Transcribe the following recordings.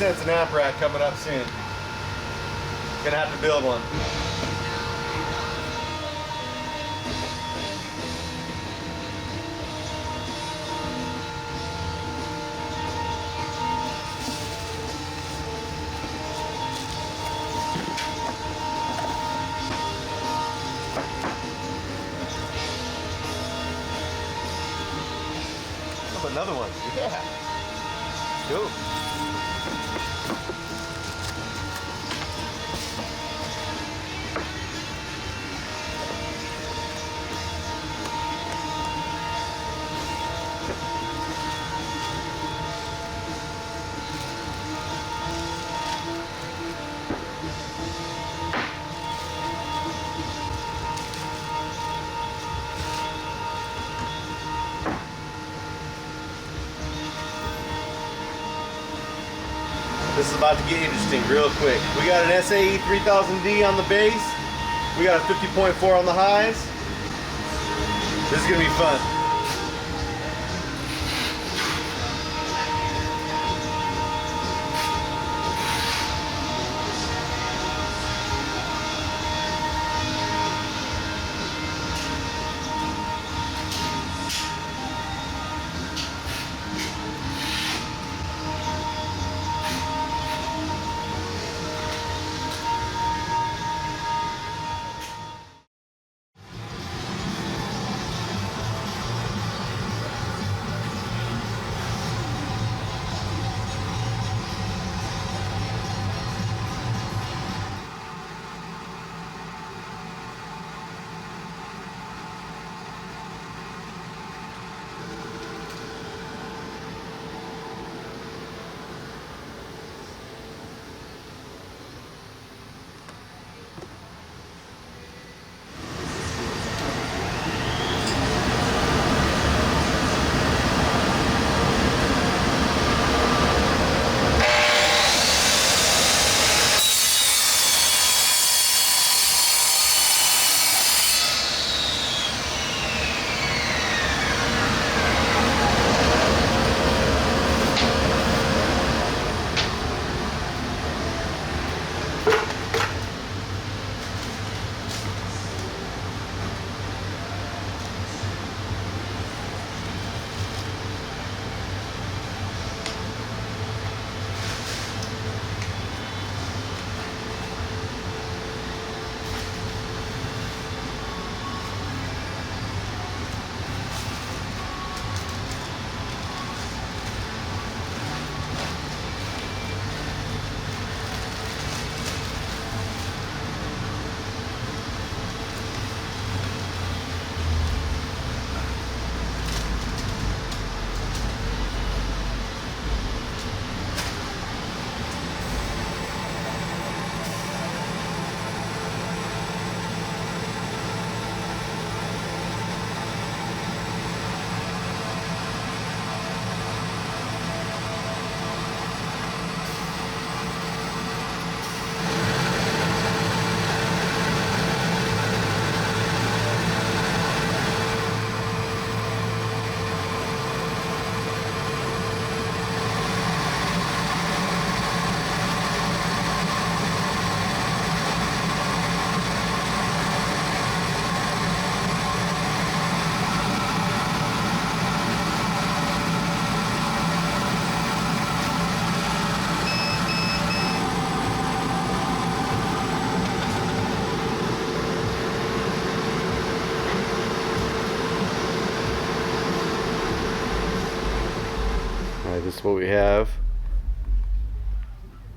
cents an amp rack coming up soon. Gonna have to build one. Another one. Yeah. Cool. This is about to get interesting real quick. We got an SAE 3000D on the base. We got a 50.4 on the highs. This is gonna be fun. This is what we have.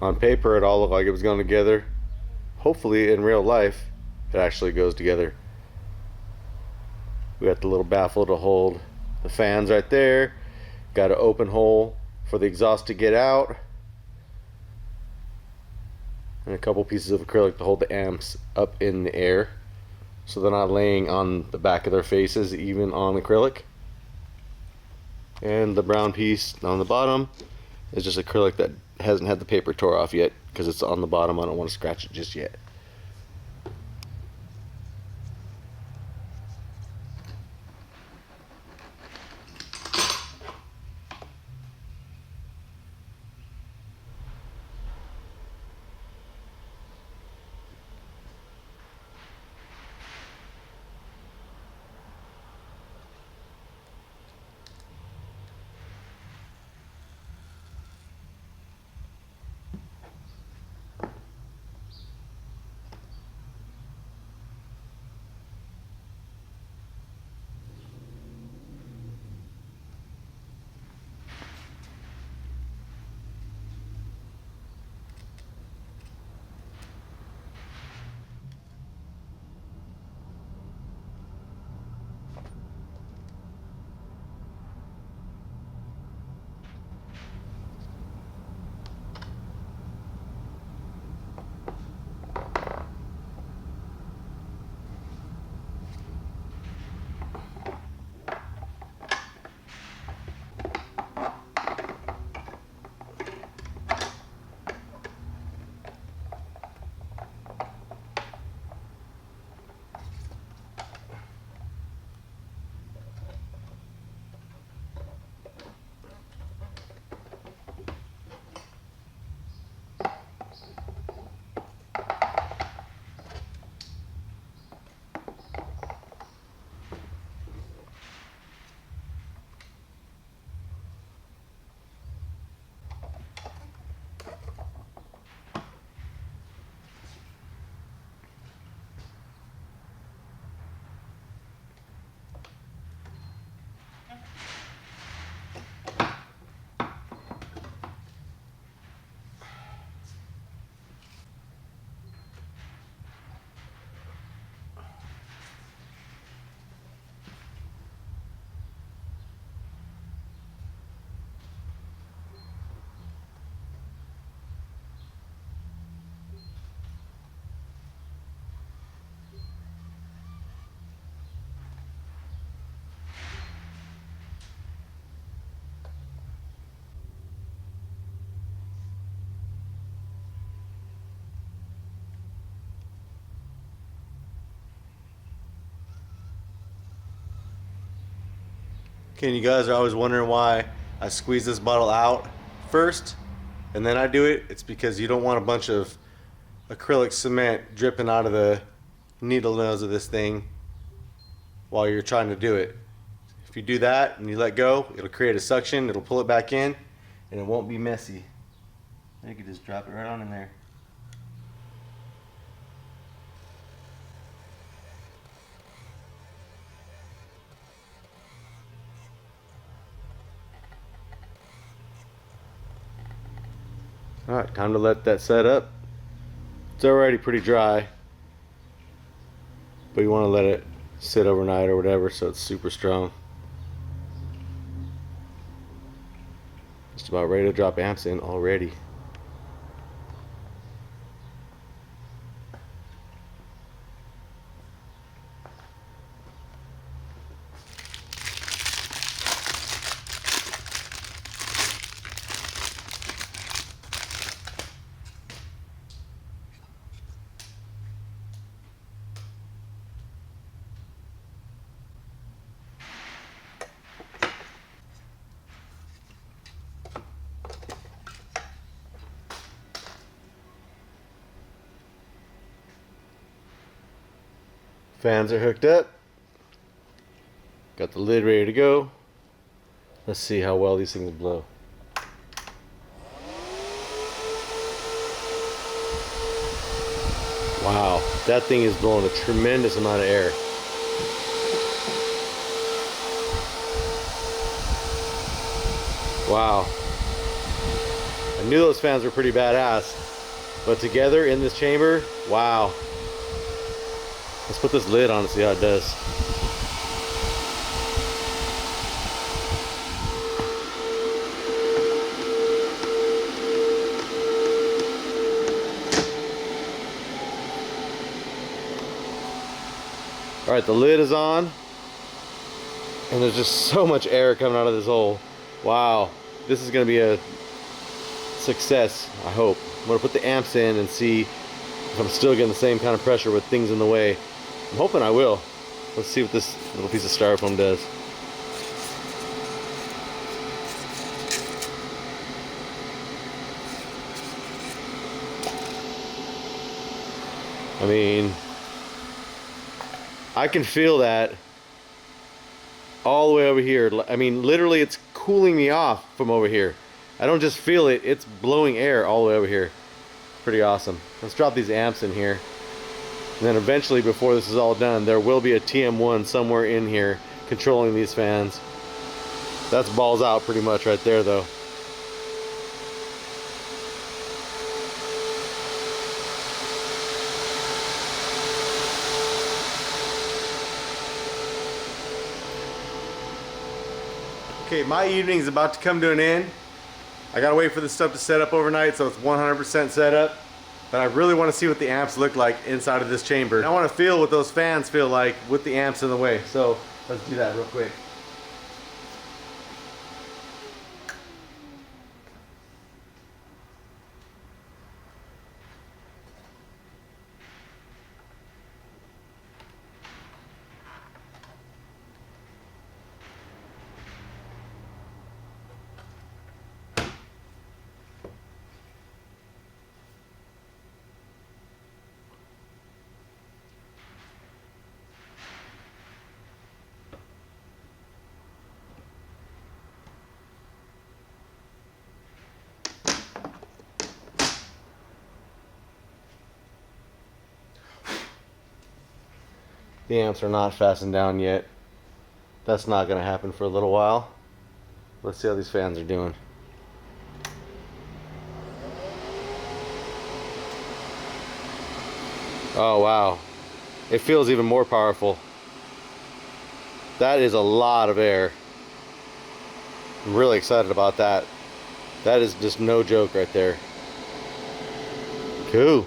On paper, it all looked like it was going together. Hopefully, in real life, it actually goes together. We got the little baffle to hold the fans right there. Got an open hole for the exhaust to get out. And a couple pieces of acrylic to hold the amps up in the air, so they're not laying on the back of their faces, even on acrylic. And the brown piece on the bottom is just acrylic that hasn't had the paper tore off yet, because it's on the bottom. I don't want to scratch it just yet. Okay, and you guys are always wondering why I squeeze this bottle out first and then I do it. It's because you don't want a bunch of acrylic cement dripping out of the needle nose of this thing while you're trying to do it. If you do that and you let go, it'll create a suction, it'll pull it back in, and it won't be messy. You can just drop it right on in there. Alright, time to let that set up. It's already pretty dry, but you want to let it sit overnight or whatever so it's super strong. Just about ready to drop amps in already. Fans are hooked up. Got the lid ready to go. Let's see how well these things blow. Wow, that thing is blowing a tremendous amount of air. Wow. I knew those fans were pretty badass, but together in this chamber, wow. Let's put this lid on and see how it does. Alright, the lid is on, and there's just so much air coming out of this hole. Wow, this is going to be a success, I hope. I'm going to put the amps in and see if I'm still getting the same kind of pressure with things in the way. I'm hoping I will. Let's see what this little piece of styrofoam does. I mean, I can feel that all the way over here. I mean, literally it's cooling me off from over here. I don't just feel it, it's blowing air all the way over here. Pretty awesome. Let's drop these amps in here. And then eventually, before this is all done, there will be a TM1 somewhere in here controlling these fans. That's balls out pretty much right there though. Okay, my evening's about to come to an end. I gotta wait for this stuff to set up overnight so it's 100% set up. But I really want to see what the amps look like inside of this chamber. And I want to feel what those fans feel like with the amps in the way. So let's do that real quick. The amps are not fastened down yet. That's not going to happen for a little while. Let's see how these fans are doing. Oh wow, it feels even more powerful. That is a lot of air. I'm really excited about that. That is just no joke right there. Cool.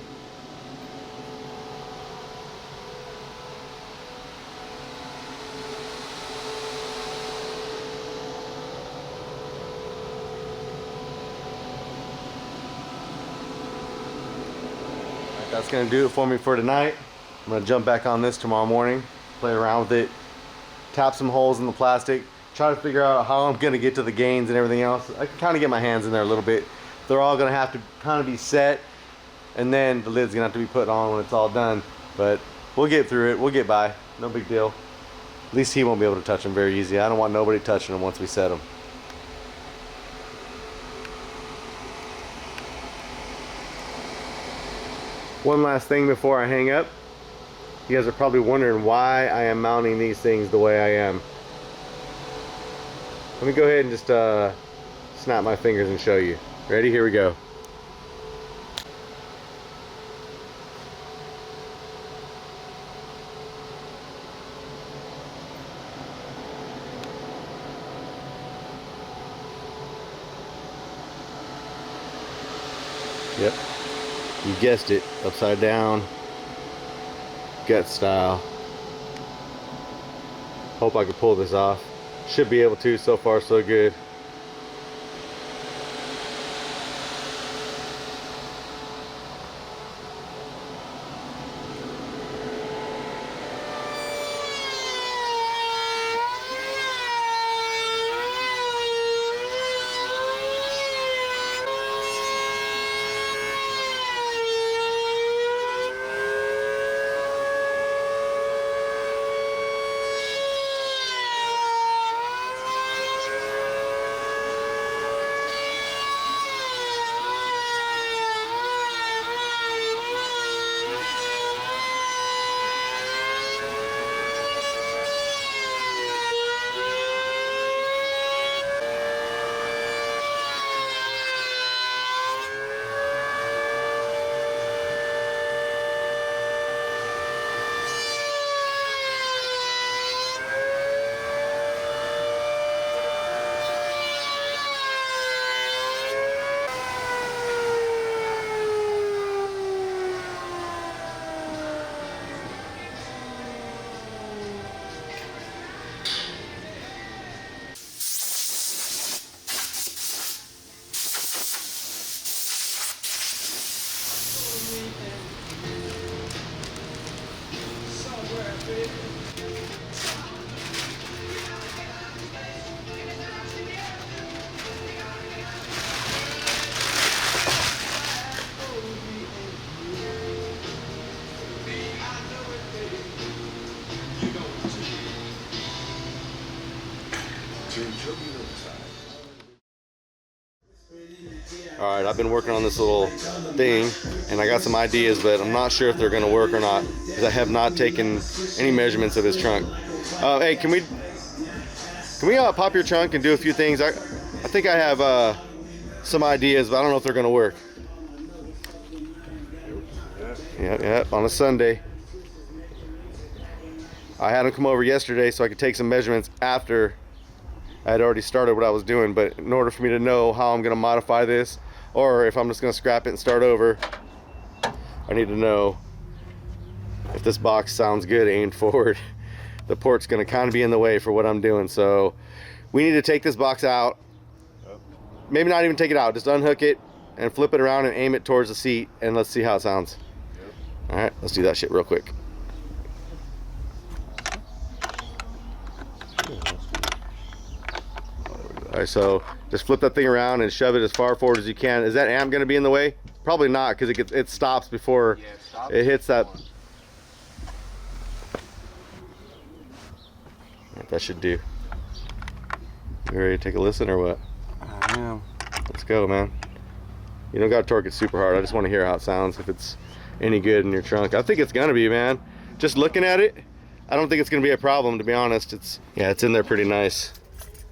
That's gonna do it for me for tonight. I'm gonna jump back on this tomorrow morning, play around with it, tap some holes in the plastic, try to figure out how I'm gonna get to the gains and everything else. I can kind of get my hands in there a little bit. They're all gonna have to kind of be set, and then the lid's gonna have to be put on when it's all done. But we'll get through it. We'll get by. No big deal. At least he won't be able to touch them very easy. I don't want nobody touching them once we set them. One last thing before I hang up. You guys are probably wondering why I am mounting these things the way I am. Let me go ahead and just snap my fingers and show you. Ready? Here we go. Yep. You guessed it. Upside down. Gut style. Hope I can pull this off. Should be able to. So far so good. Alright, I've been working on this little thing and I got some ideas, but I'm not sure if they're going to work or not because I have not taken any measurements of his trunk. Hey, can we pop your trunk and do a few things? I think I have some ideas, but I don't know if they're going to work. Yep, on a Sunday. I had him come over yesterday so I could take some measurements after I had already started what I was doing, but in order for me to know how I'm going to modify this or if I'm just going to scrap it and start over, I need to know if this box sounds good aimed forward. The port's going to kind of be in the way for what I'm doing, so we need to take this box out. Maybe not even take it out, just unhook it and flip it around and aim it towards the seat, and let's see how it sounds. Alright, let's do that shit real quick. Alright, so just flip that thing around and shove it as far forward as you can. Is that amp going to be in the way? Probably not, because it stops before it hits that. That should do. You ready to take a listen or what? I am. Let's go, man. You don't got to torque it super hard. I just want to hear how it sounds, if it's any good in your trunk. I think it's going to be, man. Just looking at it, I don't think it's going to be a problem, to be honest. It's in there pretty nice.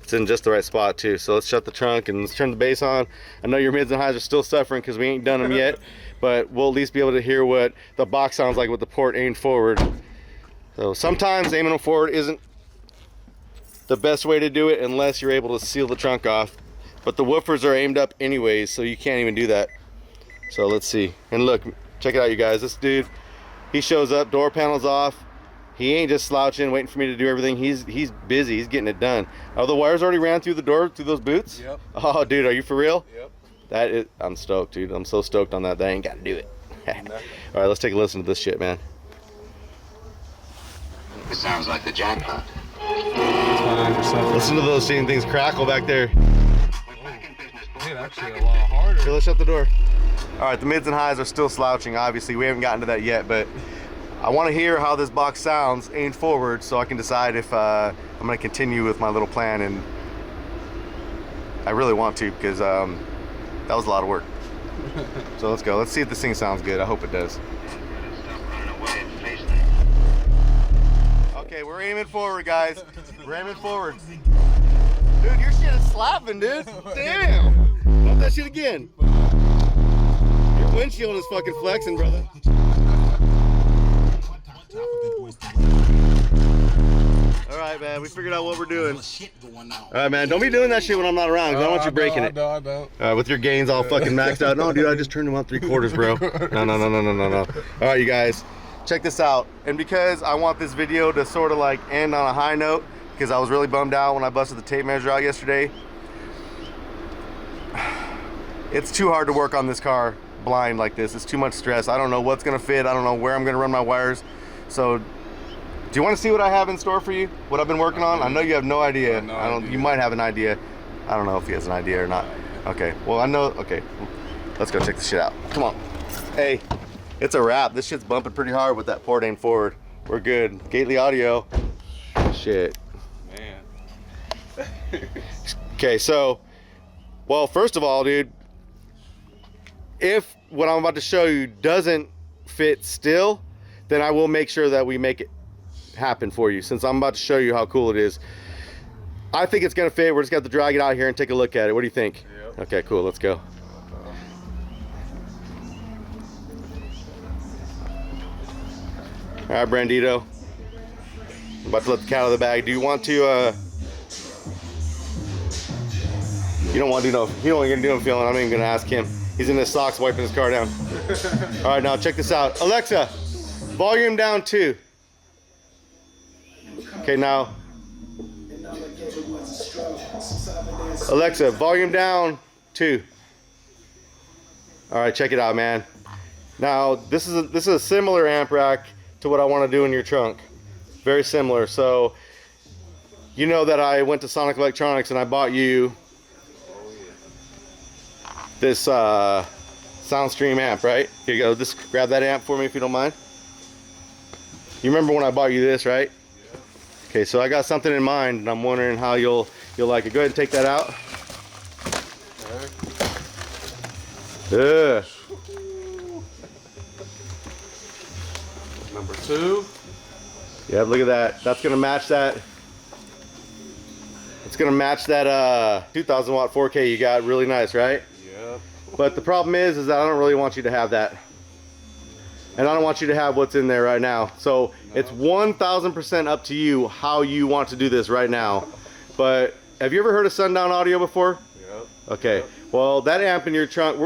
It's in just the right spot too. So let's shut the trunk and let's turn the bass on. I know your mids and highs are still suffering because we ain't done them yet, but we'll at least be able to hear what the box sounds like with the port aimed forward. So sometimes aiming them forward isn't the best way to do it unless you're able to seal the trunk off. But the woofers are aimed up anyways, so you can't even do that. So let's see. And look, check it out, you guys. This dude, he shows up, door panel's off. He ain't just slouching, waiting for me to do everything. He's busy. He's getting it done. Oh, the wires already ran through the door, through those boots? Yep. Oh, dude, are you for real? Yep. I'm stoked, dude. I'm so stoked on that. That ain't got to do it. All right, let's take a listen to this shit, man. It sounds like the jackpot. Listen to those same things crackle back there. Dude, actually a lot harder. Okay, let's shut the door. All right, the mids and highs are still slouching. Obviously, we haven't gotten to that yet, but I want to hear how this box sounds aimed forward so I can decide if I'm going to continue with my little plan, and I really want to because that was a lot of work. So let's go. Let's see if this thing sounds good. I hope it does. Okay, we're aiming forward, guys. We're aiming forward. Dude, your shit is slapping, dude. Damn. Bump that shit again. Your windshield is fucking flexing, brother. All right, man. We figured out what we're doing. All right, man. Don't be doing that shit when I'm not around. 'Cause I don't want you breaking it. I don't. With your gains all fucking maxed out. No, dude, I just turned them out 3/4, bro. No. All right, you guys. Check this out. And because I want this video to sort of like end on a high note, because I was really bummed out when I busted the tape measure out yesterday. It's too hard to work on this car blind like this. It's too much stress. I don't know what's gonna fit. I don't know where I'm gonna run my wires. So, do you want to see what I have in store for you? What I've been working on? I know you have no idea. You might have an idea. I don't know if he has an idea or not. Okay. Well, I know. Okay. Let's go check this shit out. Come on. Hey, it's a wrap. This shit's bumping pretty hard with that port aimed forward. We're good. Gately audio. Shit. Man. Okay, so, well, first of all, dude, if what I'm about to show you doesn't fit still, then I will make sure that we make it happen for you, since I'm about to show you how cool it is. I think it's gonna fit. We're just gonna have to drag it out here and take a look at it. What do you think? Yep. Okay, cool, let's go. All right, Brandito. I'm about to let the cat out of the bag. Do you want to, you don't want to do no, he don't want to do no feeling. I'm not even gonna ask him. He's in his socks wiping his car down. All right, now check this out. Alexa, volume down 2. Okay, now. Alexa, volume down 2. All right, check it out, man. Now, this is a similar amp rack to what I want to do in your trunk. Very similar. So, you know that I went to Sonic Electronics and I bought you this Soundstream amp, right? Here you go. Just grab that amp for me if you don't mind. You remember when I bought you this, right? Yeah. Okay, so I got something in mind, and I'm wondering how you'll like it. Go ahead and take that out. Okay. Number 2. Yeah, look at that. That's gonna match that. It's gonna match that 2,000 watt 4K you got. Really nice, right? Yep. But the problem is that I don't really want you to have that. And I don't want you to have what's in there right now. So it's 1,000% up to you how you want to do this right now. But have you ever heard of Sundown audio before? Yep. Okay. Yep. Well, that amp in your trunk,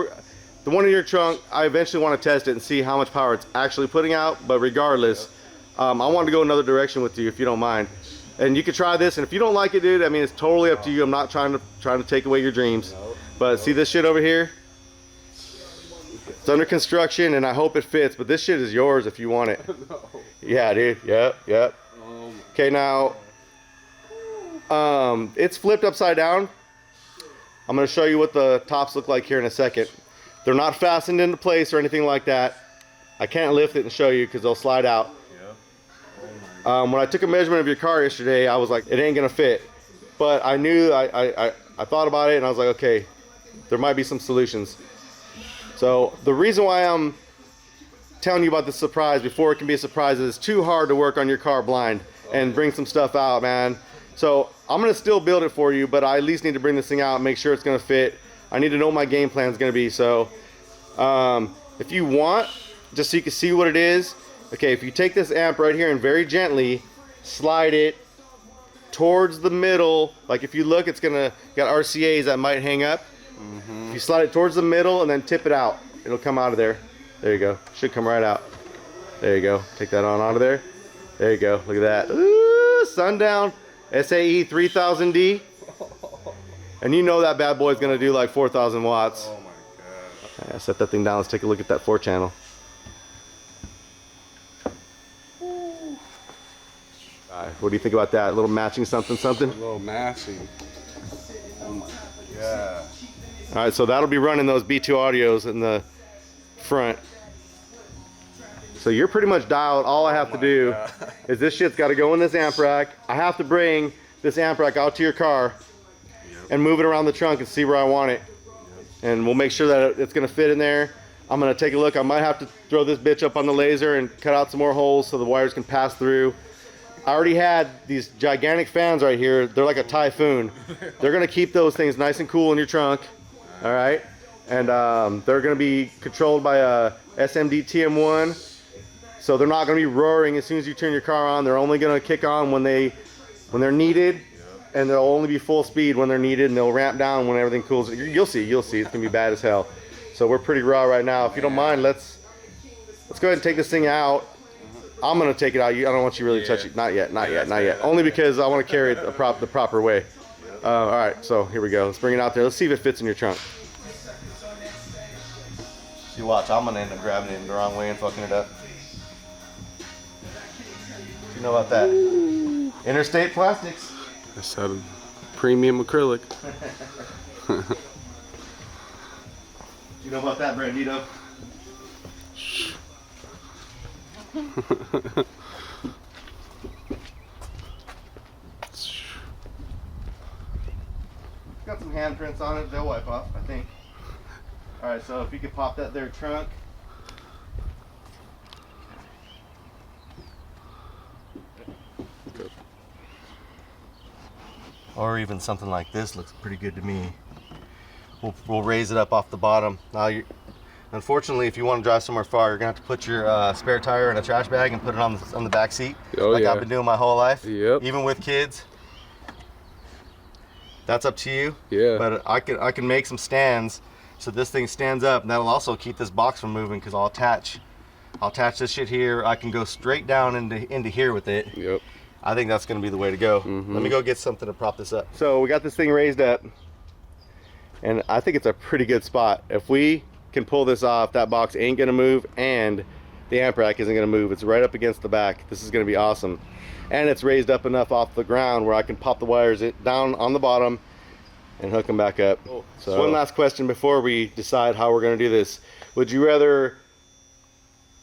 the one in your trunk, I eventually want to test it and see how much power it's actually putting out. But regardless, I want to go another direction with you if you don't mind. And you can try this, and if you don't like it, dude, I mean, it's totally up to you. I'm not trying to take away your dreams. But see this shit over here? It's under construction, and I hope it fits, but this shit is yours if you want it. No. Yeah, dude. Yep. Okay, now, it's flipped upside down. I'm going to show you what the tops look like here in a second. They're not fastened into place or anything like that. I can't lift it and show you because they'll slide out. When I took a measurement of your car yesterday, I was like, it ain't going to fit. But I knew, I thought about it, and I was like, okay, there might be some solutions. So the reason why I'm telling you about this surprise before it can be a surprise is it's too hard to work on your car blind and bring some stuff out, man. So I'm gonna still build it for you, but I at least need to bring this thing out and make sure it's gonna fit. I need to know what my game plan is gonna be. So if you want, just so you can see what it is, okay, if you take this amp right here and very gently slide it towards the middle, like if you look, it's gonna got RCAs that might hang up. If you slide it towards the middle and then tip it out, it'll come out of there. There you go. Should come right out. There you go. Take that on out of there. There you go. Look at that. Ooh, Sundown SAE 3000D. And you know that bad boy's gonna do like 4,000 watts. Oh my god. Yeah, set that thing down. Let's take a look at that 4-channel. What do you think about that? A little matching something? A little matching. Yeah. All right, so that'll be running those B2 audios in the front. So you're pretty much dialed. All I have to do is this shit's got to go in this amp rack. I have to bring this amp rack out to your car and move it around the trunk and see where I want it. And we'll make sure that it's gonna fit in there. I'm gonna take a look. I might have to throw this bitch up on the laser and cut out some more holes so the wires can pass through. I already had these gigantic fans right here. They're like a typhoon. They're gonna keep those things nice and cool in your trunk. All right. And they're gonna be controlled by a SMD TM1. So they're not gonna be roaring as soon as you turn your car on. They're only gonna kick on when they're needed. And they'll only be full speed when they're needed, and they'll ramp down when everything cools. You'll see. It's gonna be bad as hell. So we're pretty raw right now. If you don't mind, let's go ahead and take this thing out. I'm gonna take it out. I don't want you really to touch it. Not yet. Only because I want to carry it the proper way. All right. So here we go. Let's bring it out there. Let's see if it fits in your trunk. See, watch. I'm gonna end up grabbing it in the wrong way and fucking it up. You know about that? Interstate Plastics. That's a premium acrylic. You know about that, Brandito? Got some handprints on it. They'll wipe off, I think. All right, so if you could pop that there trunk. Or even something like this looks pretty good to me. We'll raise it up off the bottom. Now, unfortunately, if you want to drive somewhere far, you're gonna have to put your spare tire in a trash bag and put it on the back seat, like I've been doing my whole life. Yep. Even with kids. That's up to you. Yeah. But I can make some stands so this thing stands up, and that'll also keep this box from moving because I'll attach this shit here. I can go straight down into here with it. Yep. I think that's going to be the way to go. Let me go get something to prop this up. So we got this thing raised up, and I think it's a pretty good spot. If we can pull this off, that box ain't going to move, and the amp rack isn't going to move. It's right up against the back. This is going to be awesome. And it's raised up enough off the ground where I can pop the wires down on the bottom and hook them back up. Cool. So one last question before we decide how we're going to do this. Would you rather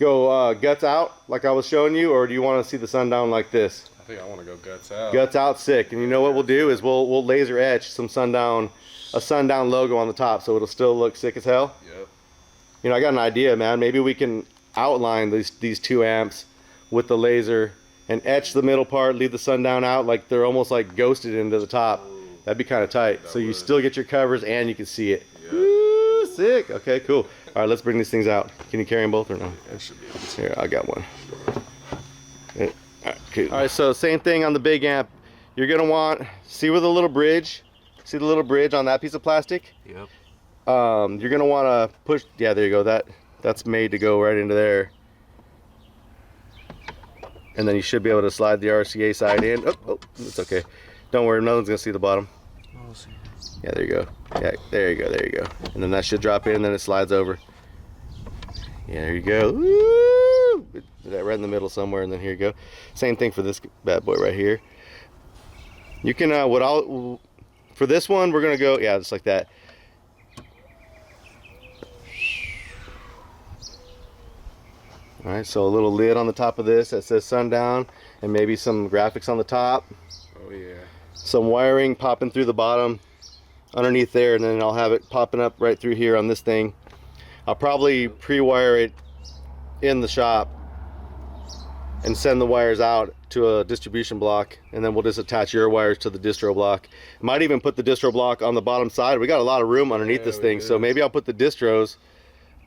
go guts out like I was showing you, or do you want to see the Sundown like this? I think I want to go guts out. Guts out, sick. And you know what we'll do is we'll laser etch some a Sundown logo on the top, so it'll still look sick as hell. Yep. You know, I got an idea, man. Maybe we can outline these 2 amps with the laser and etch the middle part, leave the Sundown out like they're almost like ghosted into the top. That'd be kind of tight. So you still get your covers and you can see it. Yep. Woo, sick. Okay, cool. All right, let's bring these things out. Can you carry them both or no? That should be Here, I got one. All right, so same thing on the big amp. You're gonna see where the little bridge, see the little bridge on that piece of plastic? Yep. You're gonna wanna push, yeah, there you go. That's made to go right into there. And then you should be able to slide the RCA side in. Oh, it's okay. Don't worry, no one's gonna see the bottom. Yeah, there you go. Yeah, there you go. And then that should drop in, and then it slides over. Yeah, there you go. Woo! That right in the middle somewhere, and then here you go. Same thing for this bad boy right here. You can for this one we're gonna go, yeah, just like that. All right, so a little lid on the top of this that says Sundown, and maybe some graphics on the top. Oh yeah. Some wiring popping through the bottom underneath there, and then I'll have it popping up right through here on this thing. I'll probably pre-wire it in the shop and send the wires out to a distribution block, and then we'll just attach your wires to the distro block. Might even put the distro block on the bottom side. We got a lot of room underneath this thing, so maybe I'll put the distros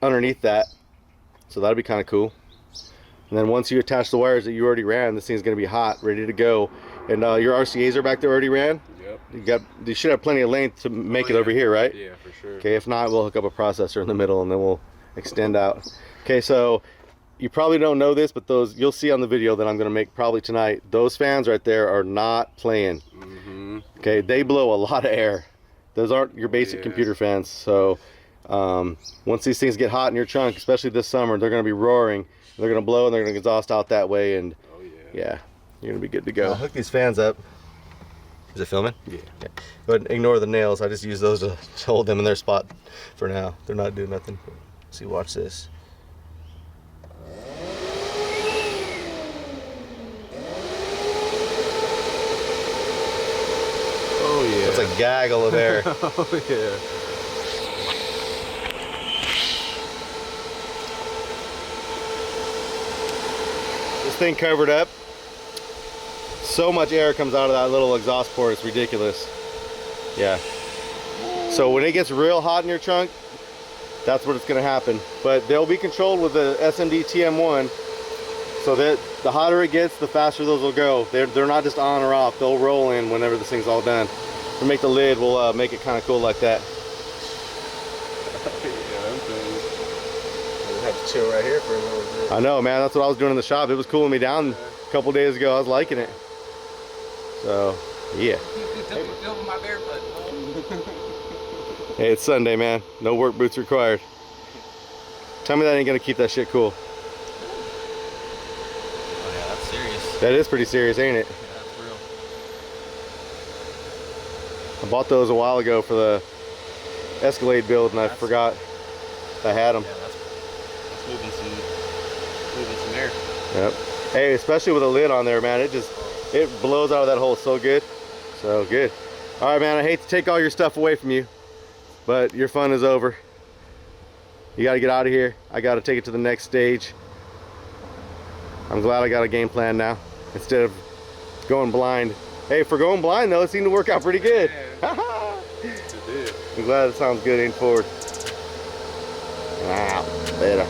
underneath that. So that'll be kind of cool. And then once you attach the wires that you already ran, this thing's gonna be hot, ready to go. And your RCAs are back there already ran? Yep. You should have plenty of length to make it over here, right? Yeah, for sure. Okay, if not, we'll hook up a processor in the middle and then we'll extend out. Okay, so you probably don't know this, but those, you'll see on the video that I'm gonna make probably tonight, those fans right there are not playing. Okay, they blow a lot of air. Those aren't your basic computer fans. So once these things get hot in your trunk, especially this summer, they're gonna be roaring. They're gonna blow and they're gonna exhaust out that way, and yeah. you're gonna be good to I'll go. hook these fans up. Is it filming? Yeah. Okay. Go ahead and ignore the nails. I just use those to hold them in their spot for now. They're not doing nothing. See, watch this. Oh yeah. It's a gaggle of air. Oh yeah. This thing covered up. So much air comes out of that little exhaust port, it's ridiculous. Yeah. So when it gets real hot in your trunk, that's what it's gonna happen. But they'll be controlled with the SMD TM1, so that the hotter it gets, the faster those will go. They're not just on or off, they'll roll in whenever this thing's all done. We'll make the lid, we'll make it kind of cool like that. We'll have to chill right here for a little bit. I know, man, that's what I was doing in the shop. It was cooling me down a couple days ago. I was liking it. So, yeah. Hey, it's Sunday, man. No work boots required. Tell me that ain't gonna keep that shit cool. Oh yeah, that's serious. That is pretty serious, ain't it? Yeah, that's real. I bought those a while ago for the Escalade build, and I forgot I had them. Yeah, that's moving some air. Yep. Hey, especially with a lid on there, man, it blows out of that hole so good. So good. All right, man, I hate to take all your stuff away from you, but your fun is over. You got to get out of here. I got to take it to the next stage. I'm glad I got a game plan now instead of going blind. Hey, for going blind though, it seemed to work out pretty good. I'm glad it sounds good ain't forward. Later.